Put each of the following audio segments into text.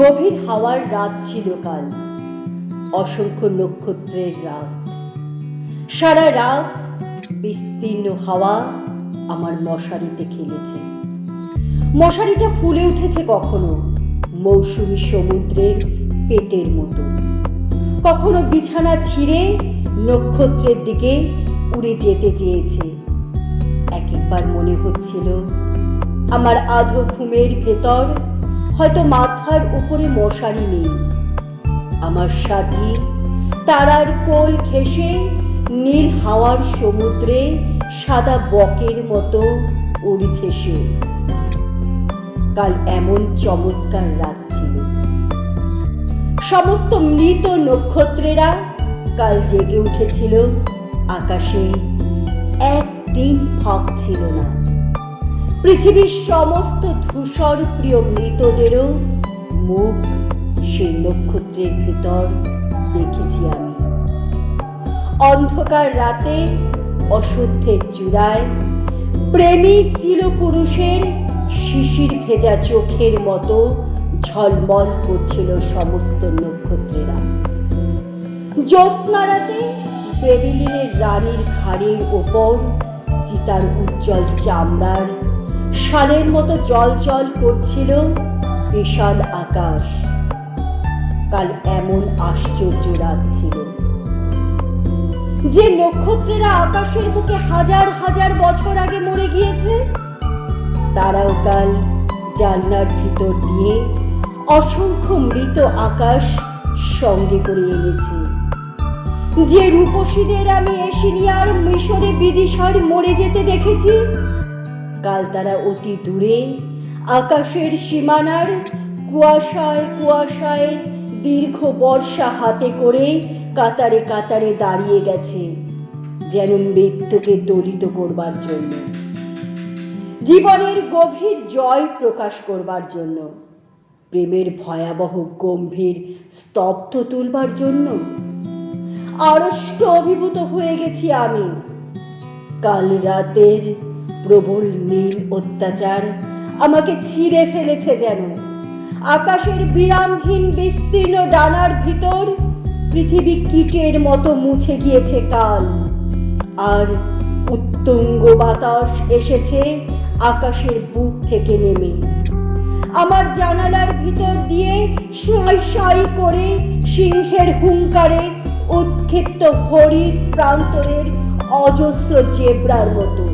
গভীর হাওয়ার রাত ছিল কাল, অসংখ্য নক্ষত্রের রাত। সারা রাত বিস্তীর্ণ হাওয়া আমার মশারিতে খেলেছে। মশারিটা ফুলে উঠেছে কখনো মৌসুমী সমুদ্রের পেটের মতো, কখনো বিছানা ছিঁড়ে নক্ষত্রের দিকে উড়ে যেতে চেয়েছে। একবার মনে হচ্ছিল আমার আধো ঘুমের ভেতর হয়তো মাথার উপরে মশারি নেই। আমার সাথী তারার কোল ঘেঁষে নীল হাওয়ার সমুদ্রে সাদা বকের মতো উড়ছে সে। কাল এমন চমৎকার রাত ছিল। সমস্ত মৃত নক্ষত্রেরা কাল জেগে উঠেছিল আকাশে, একদিন ফাঁক ছিল না। পৃথিবীর সমস্ত ধূসর প্রিয় মৃতদেরও মুখ সেই নক্ষত্রের ভিতর দেখেছি আমি। অন্ধকার রাতে অসত্যের চূড়ায় প্রেমিক চিল পুরুষের শিশির ভেজা চোখের মতো ঝলমল করছিল সমস্ত নক্ষত্রেরা। জ্যোৎস্না রাতে বেবিলিনের রানীর ঘাড়ের ওপর চিতার উজ্জ্বল চামড়ার শালের মতো জল জল করছিল বিশাল আকাশ। কাল এমন আশ্চর্য রাত ছিল যে নক্ষত্রেরা আকাশের বুকে হাজার হাজার বছর আগে মরে গিয়েছে, তারাও কাল জানলার ভিতর দিয়ে অসংখ্য মৃত আকাশ সঙ্গে করে এনেছে। যে রূপসীদের আমি এশিয়ার মিশরে বিদিশার মরে যেতে দেখেছি, কাল তারা অতি দূরে আকাশের সীমানার কুয়াশায় কুয়াশায় দীর্ঘ বর্ষা হাতে করে কাতারে কাতারে দাঁড়িয়ে গেছে, যেন মৃত্যুকে দলিত করবার জন্য, জীবনের গভীর জয় প্রকাশ করবার জন্য, প্রেমের ভয়াবহ গম্ভীর স্তব্ধ তুলবার জন্য। আড়ষ্ট অভিভূত হয়ে গেছি আমি। কাল রাতের প্রবল নীল অত্যাচার আমাকে ছিঁড়ে ফেলেছে যেন। আকাশের বিরামহীন বিস্তীর্ণ ডানার ভিতর পৃথিবী কীটের মতো মুছে গিয়েছে কাল। আর উত্তুঙ্গ বাতাস এসেছে আকাশের বুক থেকে নেমে আমার জানালার ভিতর দিয়ে সাই সাই করে সিংহের হুঙ্কারে উৎক্ষিপ্ত হরিৎ প্রান্তরের অজস্র জেব্রার মতো।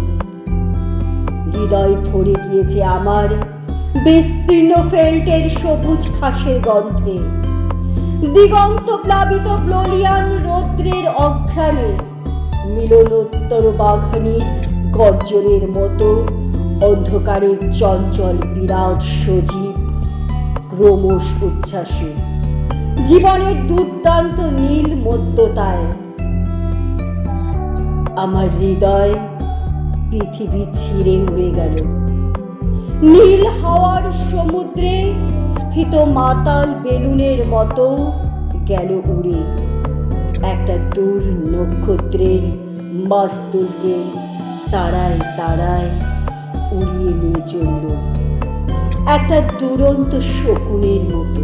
হৃদয় ভরে গিয়েছে আমার বিস্তীর্ণ ফেল্টের সবুজ ঘাসের গন্ধে। দিগন্ত প্লাবিত ব্লোলিয়ান রৌদ্রের অঘ্রাণে মিলনোত্তর বাঘানির গর্জনের মতো অন্ধকারের চঞ্চল বিরাট সজীব ক্রমশ উচ্ছ্বাসে, জীবনের দুর্দান্ত নীল মধ্যতায়। আমার হৃদয় পৃথিবী ছিঁড়ে উড়ে গেল। নীল হাওয়ার সমুদ্রে স্ফীত মাতাল বেলুনের মতো গেল উড়ে। একটা দূর নক্ষত্রের মাস্তুলকে তারায় তারায় উড়িয়ে নিয়ে চলল একটা দুরন্ত শকুনের মতো।